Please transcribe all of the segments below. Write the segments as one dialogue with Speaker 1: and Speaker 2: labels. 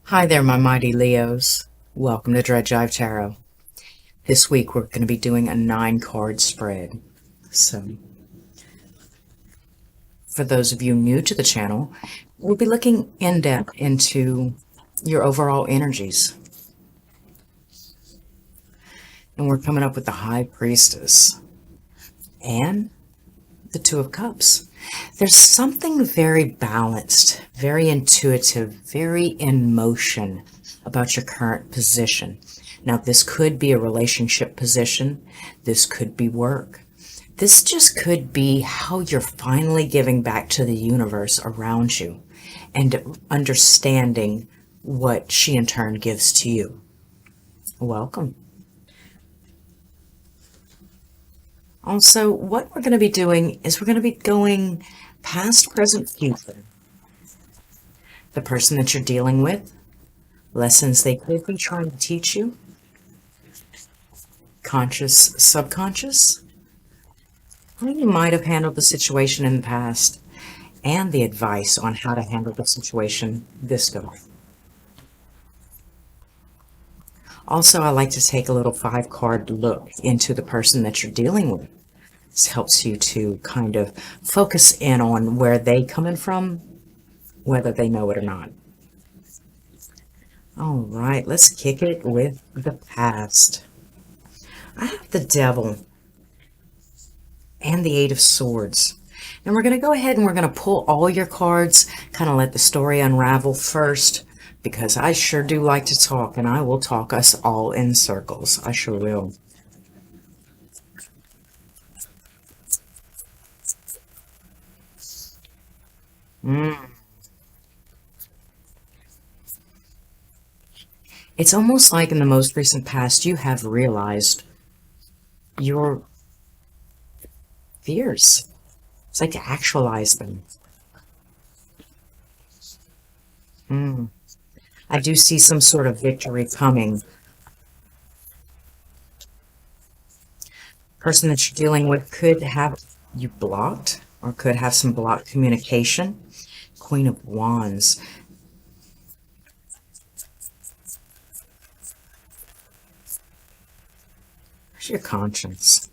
Speaker 1: Hi there, my mighty Leos. Welcome to Dread Jive Tarot. This week we're going to be doing a 9-card spread. So, for those of you new to the channel, we'll be looking in depth into your overall energies. And we're coming up with the High Priestess and the Two of Cups. There's something very balanced, very intuitive, very in motion about your current position. Now, this could be a relationship position. This could be work. This just could be how you're finally giving back to the universe around you and understanding what she in turn gives to you. Welcome. Also, what we're going to be doing is we're going to be going past, present, future. The person that you're dealing with, lessons they could be trying to teach you, conscious, subconscious, how you might have handled the situation in the past, and the advice on how to handle the situation this go. Also, I like to take a little 5-card look into the person that you're dealing with. This helps you to kind of focus in on where they coming from, whether they know it or not. All right, let's kick it with the past. I have the Devil and the 8 of Swords. And we're going to go ahead and we're going to pull all your cards, kind of let the story unravel first, because I sure do like to talk, and I will talk us all in circles. I sure will. It's almost like in the most recent past you have realized your fears. It's like to actualize them. I do see some sort of victory coming. Person that you're dealing with could have you blocked or could have some blocked communication. Queen of Wands. Where's your conscience?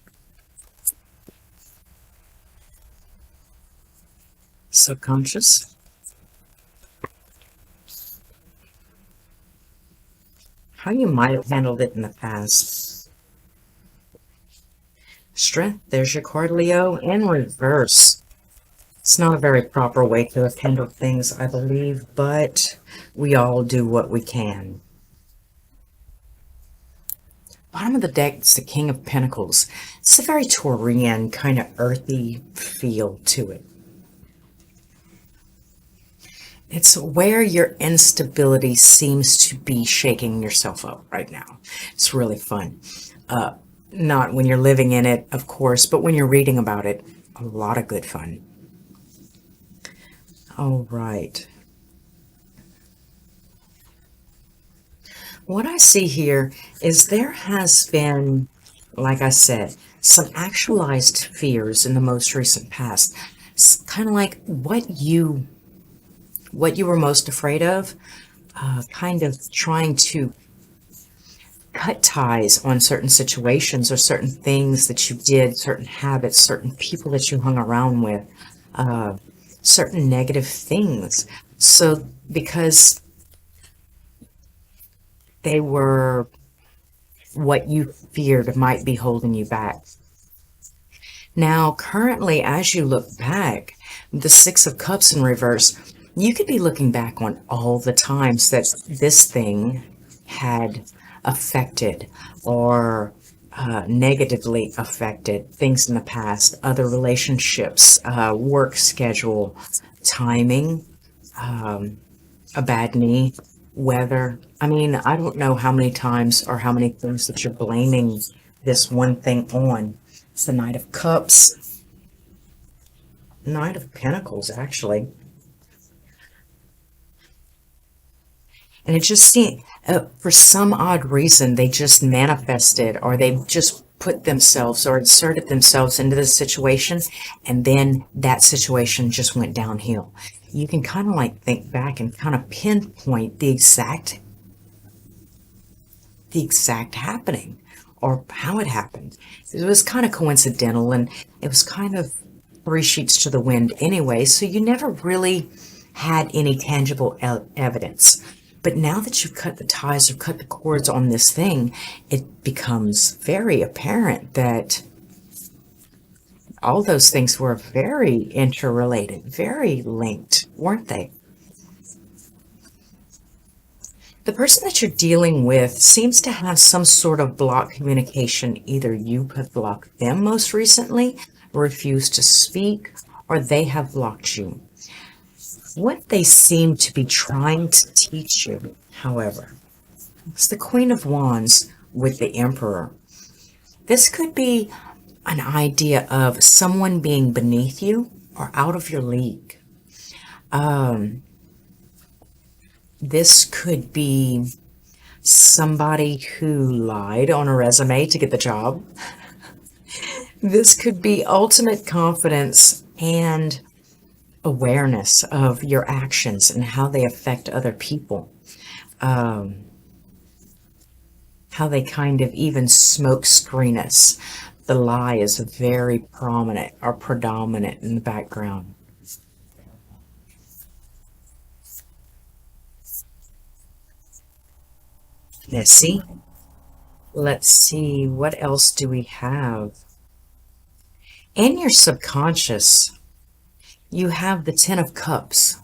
Speaker 1: Subconscious. How you might have handled it in the past. Strength. There's your card, Leo, in reverse. It's not a very proper way to have handled things, I believe, but we all do what we can. Bottom of the deck, it's the King of Pentacles. It's a very Taurian, kind of earthy feel to it. It's where your instability seems to be shaking yourself up right now. It's really fun. Not when you're living in it, of course, but when you're reading about it, a lot of good fun. All right. What I see here is there has been, like I said, some actualized fears in the most recent past. It's kind of like what you were most afraid of, kind of trying to cut ties on certain situations or certain things that you did, certain habits, certain people that you hung around with, certain negative things. So because they were what you feared might be holding you back. Now, currently, as you look back, the 6 of Cups in reverse, you could be looking back on all the times that this thing had affected or negatively affected things in the past, other relationships, work schedule, timing, a bad knee, weather. I mean, I don't know how many times or how many things that you're blaming this one thing on. It's the Knight of Cups, Knight of Pentacles, actually. And it just seemed, for some odd reason, they just manifested or they just put themselves or inserted themselves into the situation, and then that situation just went downhill. you can kind of like think back and kind of pinpoint the exact happening or how it happened. It was kind of coincidental, and it was kind of three sheets to the wind anyway, so you never really had any tangible evidence. But now that you've cut the ties or cut the cords on this thing, it becomes very apparent that all those things were very interrelated, very linked, weren't they? The person that you're dealing with seems to have some sort of blocked communication. Either you have blocked them most recently, refused to speak, or they have blocked you. What they seem to be trying to teach you, however, is the Queen of Wands with the Emperor. This could be an idea of someone being beneath you or out of your league. This could be somebody who lied on a resume to get the job. This could be ultimate confidence and awareness of your actions and how they affect other people. How they kind of even smoke screen us. The lie is very prominent or predominant in the background. Let's see, what else do we have? In your subconscious, you have the Ten of Cups.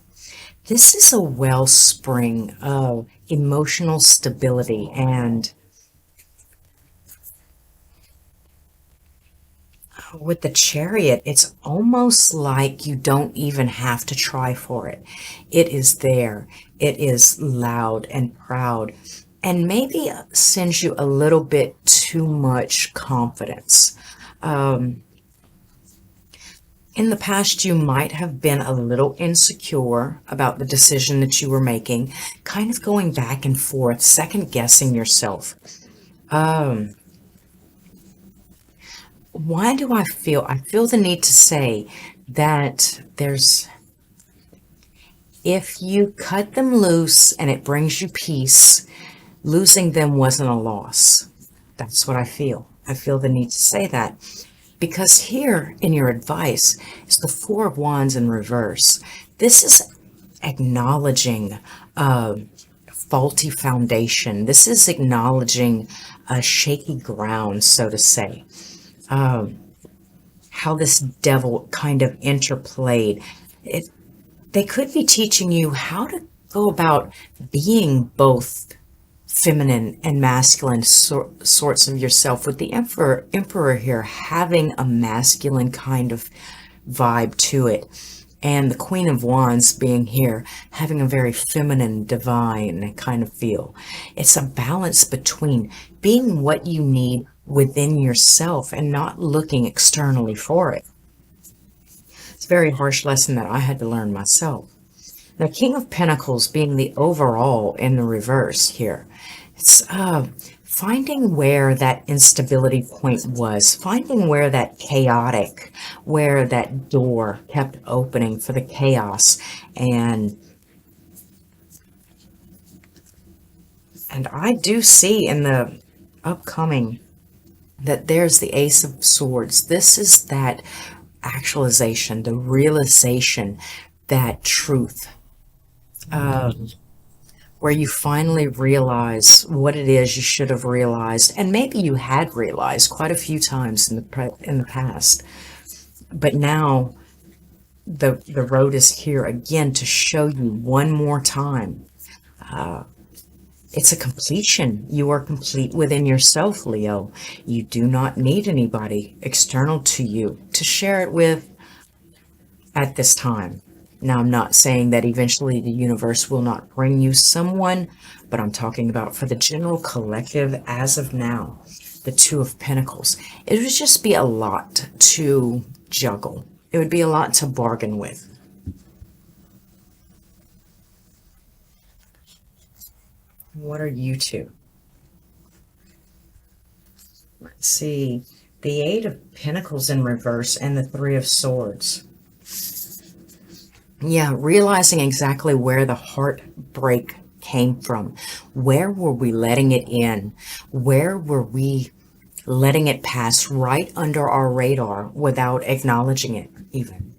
Speaker 1: This is a wellspring of emotional stability, and with the Chariot, it's almost like you don't even have to try for it. It is there. It is loud and proud, and maybe sends you a little bit too much confidence. In the past, you might have been a little insecure about the decision that you were making, kind of going back and forth, second guessing yourself. Why do I feel the need to say that if you cut them loose and it brings you peace, losing them wasn't a loss. That's what I feel. I feel the need to say that. Because here in your advice is the Four of Wands in reverse. This is acknowledging a faulty foundation. This is acknowledging a shaky ground, so to say. How this devil kind of interplayed. They could be teaching you how to go about being both feminine and masculine sorts of yourself, with the emperor here having a masculine kind of vibe to it, and the Queen of Wands being here having a very feminine, divine kind of feel. It's a balance between being what you need within yourself and not looking externally for it. It's a very harsh lesson that I had to learn myself. The King of Pentacles being the overall in the reverse here. It's finding where that instability point was, finding where that chaotic, where that door kept opening for the chaos. And I do see in the upcoming that there's the Ace of Swords. This is that actualization, the realization, that truth. Where you finally realize what it is you should have realized, and maybe you had realized quite a few times in the past, but now the road is here again to show you one more time. It's a completion. You are complete within yourself, Leo. You do not need anybody external to you to share it with at this time. Now, I'm not saying that eventually the universe will not bring you someone, but I'm talking about for the general collective as of now, the Two of Pentacles. It would just be a lot to juggle. It would be a lot to bargain with. What are you two? Let's see. The Eight of Pentacles in reverse and the Three of Swords. Yeah, realizing exactly where the heartbreak came from. Where were we letting it in? Where were we letting it pass right under our radar without acknowledging it even?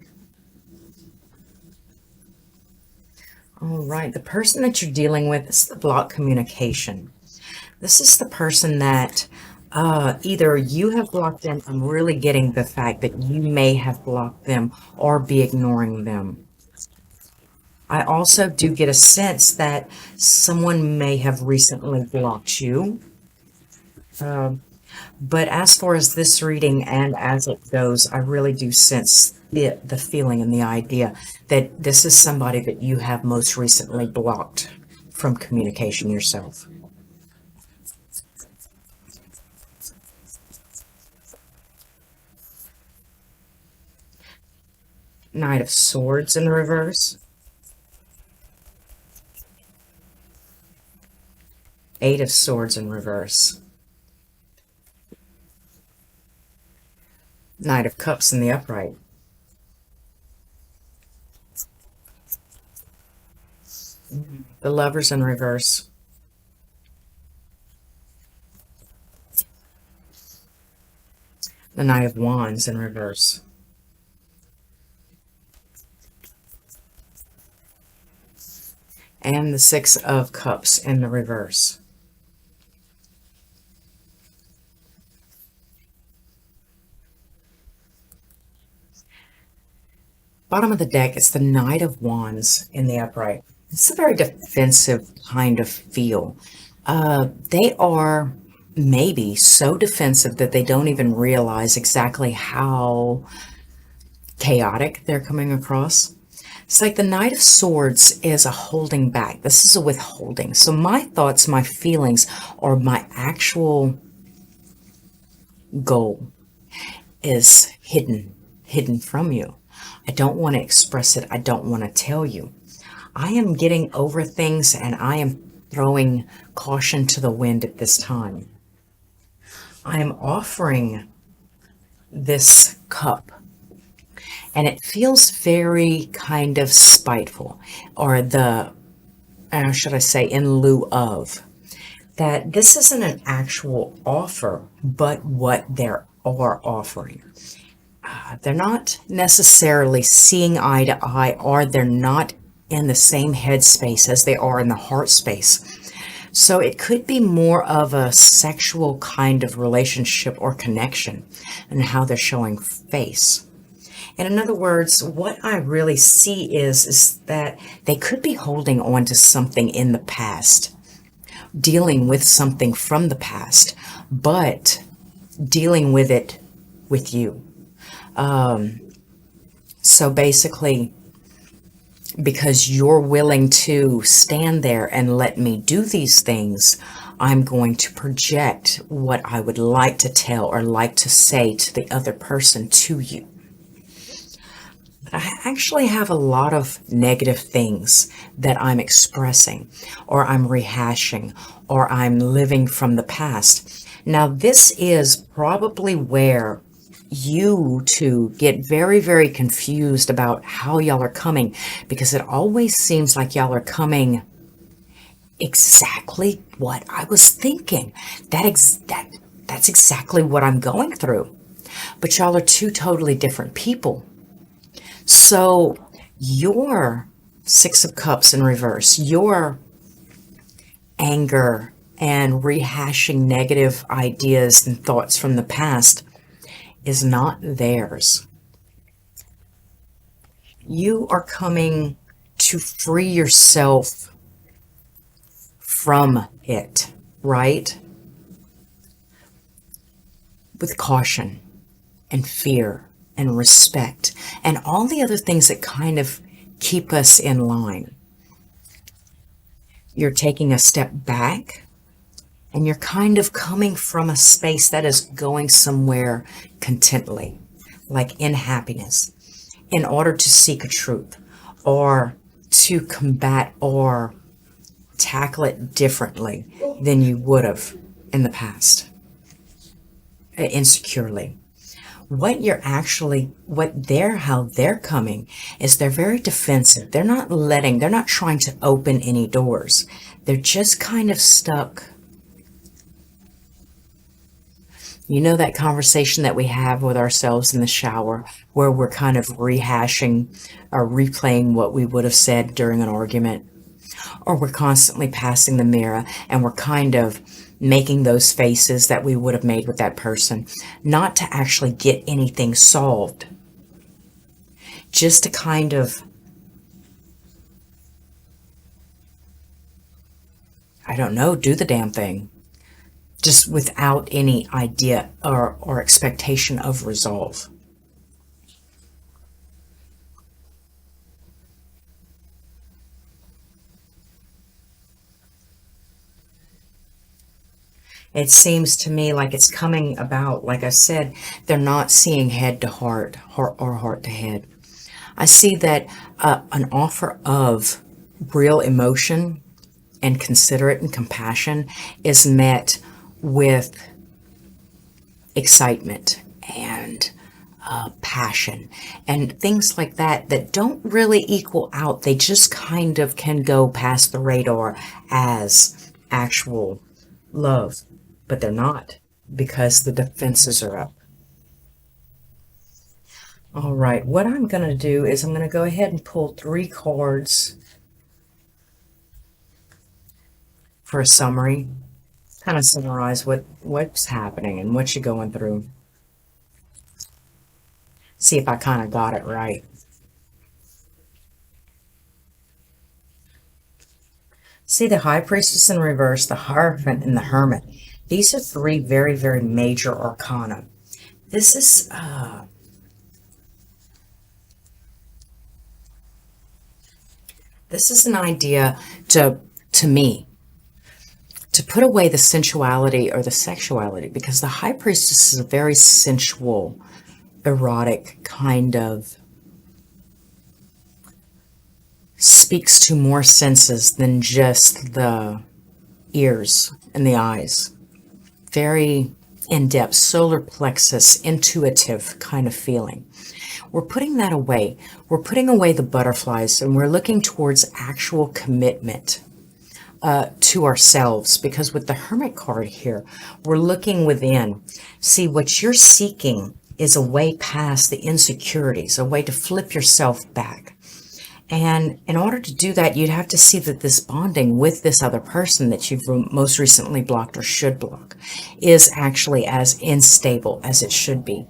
Speaker 1: All right, the person that you're dealing with is the block communication. This is the person that either you have blocked them. I'm really getting the fact that you may have blocked them or be ignoring them. I also do get a sense that someone may have recently blocked you. Um, but as far as this reading and as it goes, I really do sense the feeling and the idea that this is somebody that you have most recently blocked from communication yourself. Knight of Swords in reverse. Eight of Swords in reverse. Knight of Cups in the upright. The Lovers in reverse. The Knight of Wands in reverse. And the Six of Cups in the reverse. Bottom of the deck, it's the Knight of Wands in the upright. It's a very defensive kind of feel. They are maybe so defensive that they don't even realize exactly how chaotic they're coming across. It's like the Knight of Swords is a holding back. This is a withholding. So my thoughts, my feelings, or my actual goal is hidden from you. I don't want to express it. I don't want to tell you. I am getting over things and I am throwing caution to the wind at this time. I am offering this cup and it feels very kind of spiteful, or should I say, in lieu of, that this isn't an actual offer, but what they are offering. They're not necessarily seeing eye to eye, or they're not in the same headspace as they are in the heart space. So it could be more of a sexual kind of relationship or connection and how they're showing face. And in other words, what I really see is that they could be holding on to something in the past, dealing with something from the past, but dealing with it with you. So basically, because you're willing to stand there and let me do these things, I'm going to project what I would like to tell or like to say to the other person to you. I actually have a lot of negative things that I'm expressing, or I'm rehashing, or I'm living from the past. Now, this is probably where you two get very, very confused about how y'all are coming, because it always seems like y'all are coming exactly what I was thinking. That's exactly what I'm going through. But y'all are two totally different people. So your Six of Cups in reverse, your anger and rehashing negative ideas and thoughts from the past is not theirs. You are coming to free yourself from it, right? With caution and fear and respect and all the other things that kind of keep us in line. You're taking a step back and you're kind of coming from a space that is going somewhere contently, like in happiness, in order to seek a truth or to combat or tackle it differently than you would have in the past, insecurely. how they're coming is they're very defensive. They're not trying to open any doors. They're just kind of stuck. You know that conversation that we have with ourselves in the shower where we're kind of rehashing or replaying what we would have said during an argument? Or we're constantly passing the mirror and we're kind of making those faces that we would have made with that person, not to actually get anything solved, just to kind of, I don't know, do the damn thing, just without any idea or expectation of resolve. It seems to me like it's coming about, like I said, they're not seeing head to heart or heart to head. I see that an offer of real emotion and considerate and compassion is met with excitement and passion and things like that that don't really equal out. They just kind of can go past the radar as actual love, but they're not because the defenses are up. All right, what I'm going to do is I'm going to go ahead and pull 3 cards for a summary, kind of summarize what's happening and what you're going through. See if I kind of got it right. See the High Priestess in reverse, the Hierophant, and the Hermit. These are 3 very, very major arcana. This is an idea to me to put away the sensuality or the sexuality, because the High Priestess is a very sensual, erotic kind of, speaks to more senses than just the ears and the eyes. Very in-depth, solar plexus, intuitive kind of feeling. We're putting that away. We're putting away the butterflies and we're looking towards actual commitment to ourselves, because with the Hermit card here, we're looking within. See, what you're seeking is a way past the insecurities, a way to flip yourself back. And in order to do that, you'd have to see that this bonding with this other person that you've most recently blocked or should block is actually as unstable as it should be.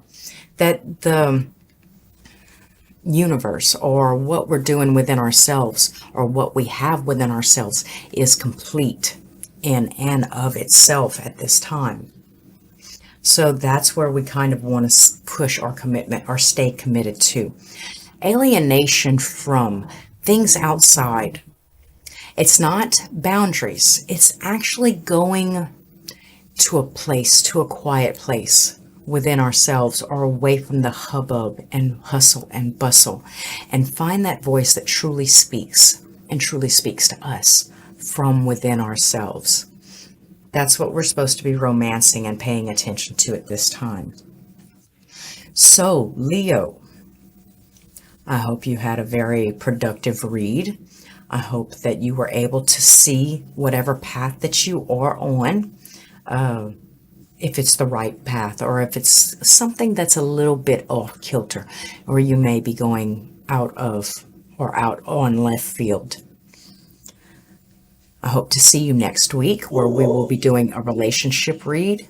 Speaker 1: That the universe or what we're doing within ourselves or what we have within ourselves is complete in and of itself at this time. So that's where we kind of want to push our commitment or stay committed to. Alienation from things outside. It's not boundaries. It's actually going to a place, to a quiet place within ourselves or away from the hubbub and hustle and bustle, and find that voice that truly speaks and truly speaks to us from within ourselves. That's what we're supposed to be romancing and paying attention to at this time. So, Leo, I hope you had a very productive read. I hope that you were able to see whatever path that you are on, if it's the right path or if it's something that's a little bit off kilter, or you may be going out of or out on left field. I hope to see you next week where we will be doing a relationship read.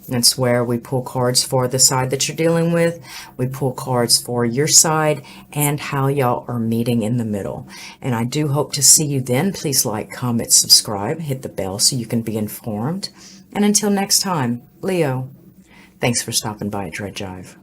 Speaker 1: That's where we pull cards for the side that you're dealing with. We pull cards for your side and how y'all are meeting in the middle. And I do hope to see you then. Please like, comment, subscribe, hit the bell so you can be informed. And until next time, Leo, thanks for stopping by at Dread Jive.